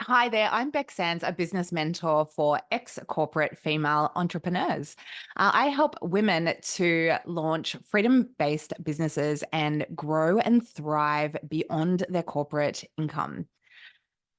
Hi there, I'm Beck Sands, a business mentor for ex-corporate female entrepreneurs. I help women to launch freedom-based businesses and grow and thrive beyond their corporate income.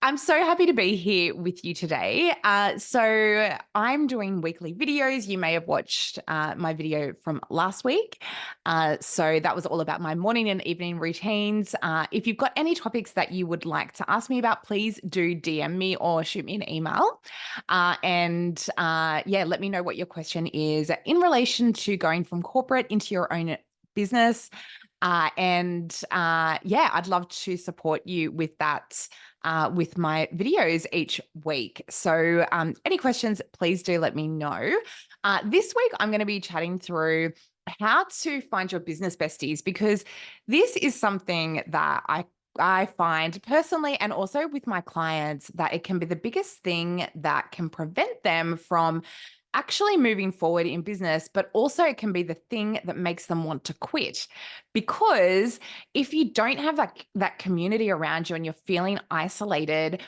I'm so happy to be here with you today. So I'm doing weekly videos. You may have watched my video from last week. So that was all about my morning and evening routines. If you've got any topics that you would like to ask me about, please do DM me or shoot me an email. Yeah, let me know what your question is in relation to going from corporate into your own business. Yeah, I'd love to support you with that with my videos each week. So, any questions, please do let me know. This week, I'm going to be chatting through how to find your business besties because this is something that I find personally and also with my clients that it can be the biggest thing that can prevent them from actually moving forward in business, but also it can be the thing that makes them want to quit. Because if you don't have that community around you and you're feeling isolated,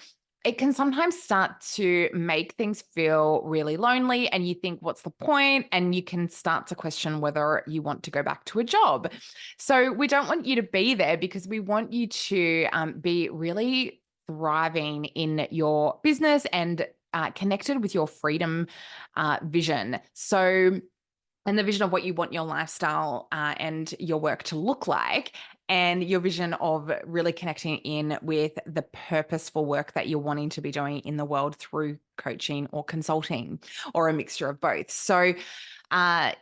it can sometimes start to make things feel really lonely and you think, what's the point? And you can start to question whether you want to go back to a job. So we don't want you to be there because we want you to be really thriving in your business and connected with your freedom vision. So, and the vision of what you want your lifestyle and your work to look like, and your vision of really connecting in with the purposeful work that you're wanting to be doing in the world through coaching or consulting or a mixture of both. So I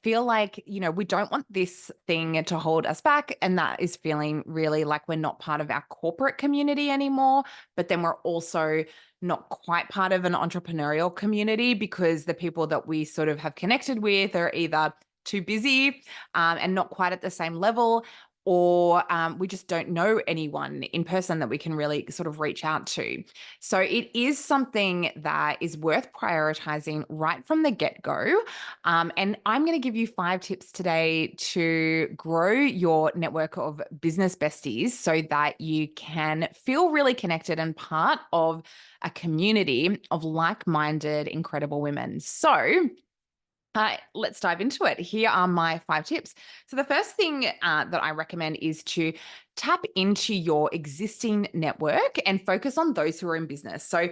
feel like, we don't want this thing to hold us back. And that is feeling really like we're not part of our corporate community anymore. But then we're also not quite part of an entrepreneurial community because the people that we sort of have connected with are either too busy and not quite at the same level, or we just don't know anyone in person that we can really sort of reach out to. So it is something that is worth prioritizing right from the get-go. And I'm going to give you 5 tips today to grow your network of business besties so that you can feel really connected and part of a community of like-minded, incredible women. So let's dive into it. Here are my 5 tips. So, the first thing that I recommend is to tap into your existing network and focus on those who are in business. So,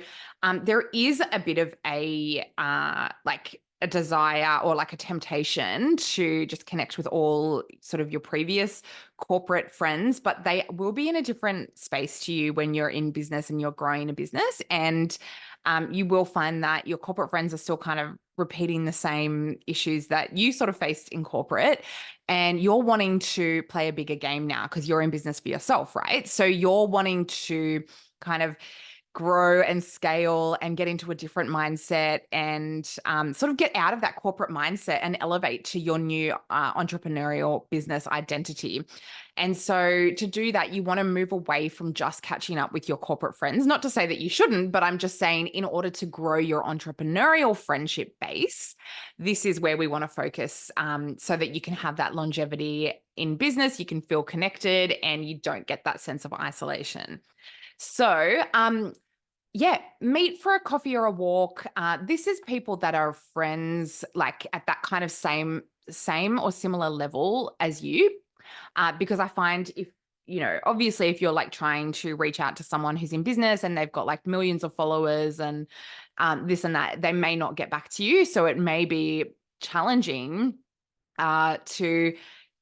there is a bit of like a desire or like a temptation to just connect with all sort of your previous corporate friends, but they will be in a different space to you when you're in business and you're growing a business. And you will find that your corporate friends are still kind of repeating the same issues that you sort of faced in corporate, and you're wanting to play a bigger game now because you're in business for yourself, right? So you're wanting to kind of grow and scale and get into a different mindset and sort of get out of that corporate mindset and elevate to your new entrepreneurial business identity. And so to do that, you want to move away from just catching up with your corporate friends. Not to say that you shouldn't, but I'm just saying in order to grow your entrepreneurial friendship base, this is where we want to focus so that you can have that longevity in business, you can feel connected, and you don't get that sense of isolation. So, yeah, meet for a coffee or a walk. This is people that are friends, like at that kind of same or similar level as you. Because I find if obviously, if you're like trying to reach out to someone who's in business and they've got like millions of followers and this and that, they may not get back to you. So it may be challenging to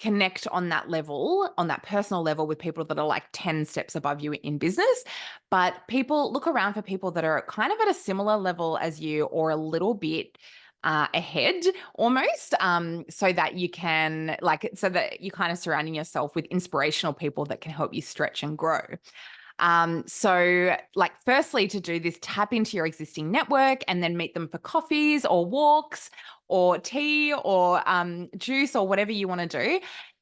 connect on that level, on that personal level with people that are like 10 steps above you in business. But people look around for people that are kind of at a similar level as you or a little bit ahead almost, so that you can so that you're kind of surrounding yourself with inspirational people that can help you stretch and grow. So like firstly, to do this, tap into your existing network and then meet them for coffees or walks or tea or juice or whatever you want to do.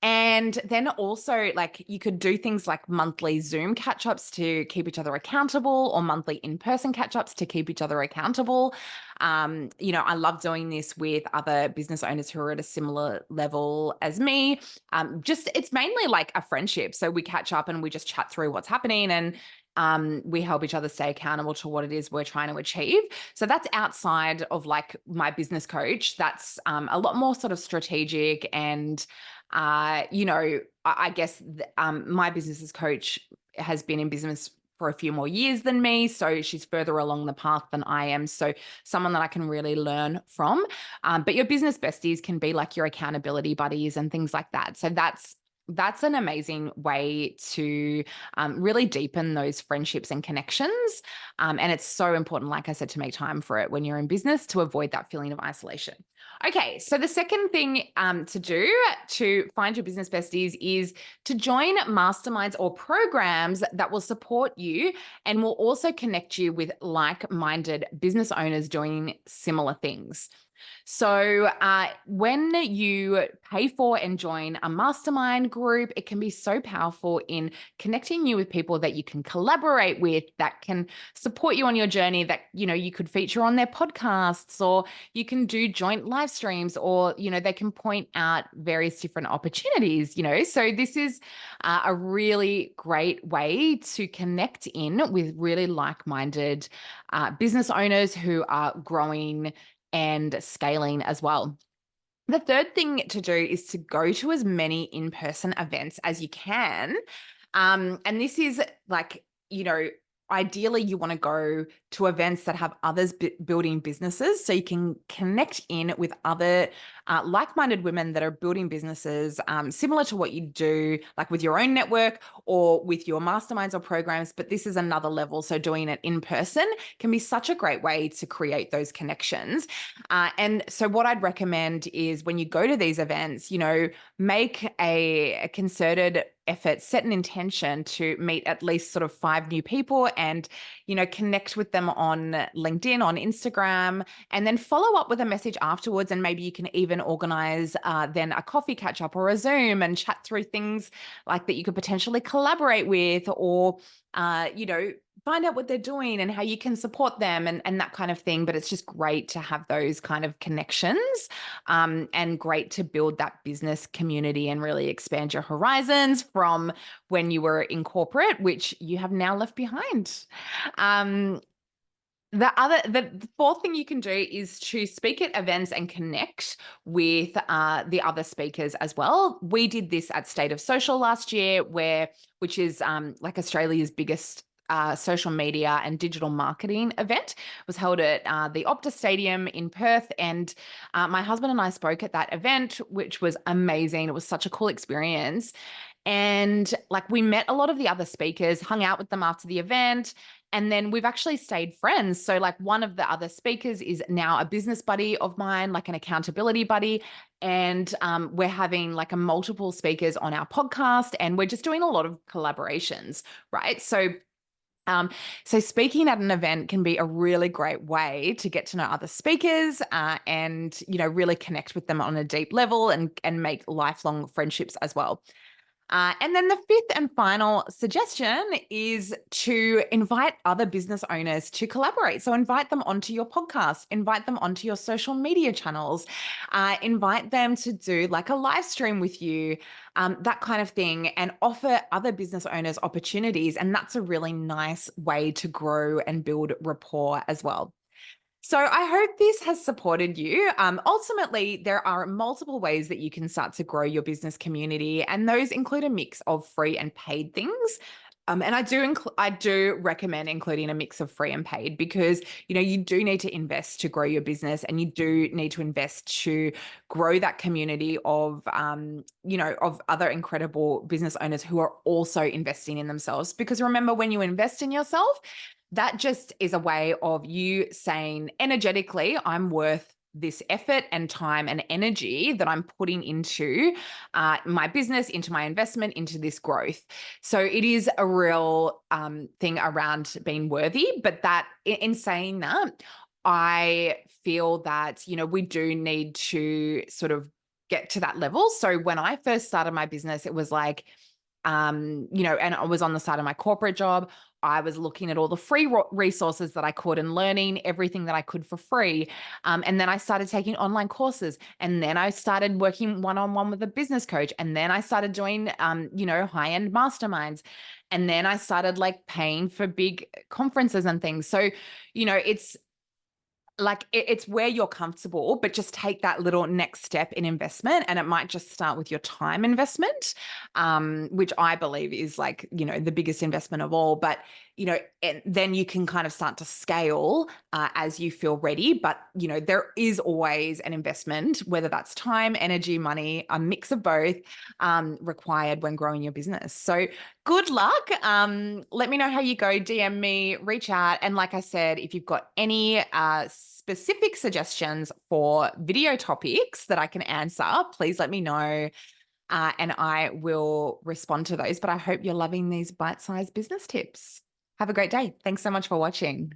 And then also, like, you could do things like monthly Zoom catch-ups to keep each other accountable, or monthly in-person catch-ups to keep each other accountable. I love doing this with other business owners who are at a similar level as me. Just it's mainly like a friendship. So we catch up and we just chat through what's happening, and we help each other stay accountable to what it is we're trying to achieve. So that's outside of like my business coach. That's a lot more sort of strategic and I guess my business's coach has been in business for a few more years than me. So she's further along the path than I am. So someone that I can really learn from. But your business besties can be like your accountability buddies and things like that. So that's an amazing way to really deepen those friendships and connections. And it's so important, like I said, to make time for it when you're in business to avoid that feeling of isolation. Okay, so the second thing to do to find your business besties is to join masterminds or programs that will support you and will also connect you with like-minded business owners doing similar things. So, when you pay for and join a mastermind group, it can be so powerful in connecting you with people that you can collaborate with, that can support you on your journey, that, you could feature on their podcasts, or you can do joint live streams, or, they can point out various different opportunities. So this is a really great way to connect in with really like-minded business owners who are growing and scaling as well. The third thing to do is to go to as many in-person events as you can. And this is like, ideally you want to go to events that have others building businesses so you can connect in with other like-minded women that are building businesses similar to what you do, like with your own network or with your masterminds or programs. But this is another level. So doing it in person can be such a great way to create those connections. And so what I'd recommend is when you go to these events, make a concerted effort, set an intention to meet at least sort of 5 new people and, connect with them on LinkedIn, on Instagram, and then follow up with a message afterwards. And maybe you can even organize then a coffee catch up or a Zoom and chat through things like that you could potentially collaborate with, or, find out what they're doing and how you can support them and that kind of thing. But it's just great to have those kind of connections, and great to build that business community and really expand your horizons from when you were in corporate, which you have now left behind. Um, the fourth thing you can do is to speak at events and connect with the other speakers as well. We did this at State of Social last year, which is like Australia's biggest social media and digital marketing event. It was held at the Optus Stadium in Perth, and my husband and I spoke at that event, which was amazing. It was such a cool experience. And like we met a lot of the other speakers, hung out with them after the event, and then we've actually stayed friends. So like one of the other speakers is now a business buddy of mine, like an accountability buddy. And we're having like a multiple speakers on our podcast, and we're just doing a lot of collaborations, right? So speaking at an event can be a really great way to get to know other speakers, and really connect with them on a deep level and make lifelong friendships as well. And then the fifth and final suggestion is to invite other business owners to collaborate. So invite them onto your podcast, invite them onto your social media channels, invite them to do like a live stream with you, that kind of thing, and offer other business owners opportunities. And that's a really nice way to grow and build rapport as well. So I hope this has supported you. Ultimately, there are multiple ways that you can start to grow your business community, and those include a mix of free and paid things. And I do recommend including a mix of free and paid, because you do need to invest to grow your business, and you do need to invest to grow that community of of other incredible business owners who are also investing in themselves. Because remember, when you invest in yourself, that just is a way of you saying energetically, I'm worth this effort and time and energy that I'm putting into my business, into my investment, into this growth. So it is a real thing around being worthy. But that, in saying that, I feel that, we do need to sort of get to that level. So when I first started my business, it was like, and I was on the side of my corporate job. I was looking at all the free resources that I could and learning everything that I could for free. And then I started taking online courses. And then I started working one-on-one with a business coach. And then I started doing, high-end masterminds. And then I started like paying for big conferences and things. So, it's like it's where you're comfortable, but just take that little next step in investment. And it might just start with your time investment, which I believe is like, the biggest investment of all. But, and then you can kind of start to scale as you feel ready. But, there is always an investment, whether that's time, energy, money, a mix of both, required when growing your business. So good luck. Let me know how you go. DM me, reach out. And like I said, if you've got any specific suggestions for video topics that I can answer, please let me know. And I will respond to those. But I hope you're loving these bite-sized business tips. Have a great day. Thanks so much for watching.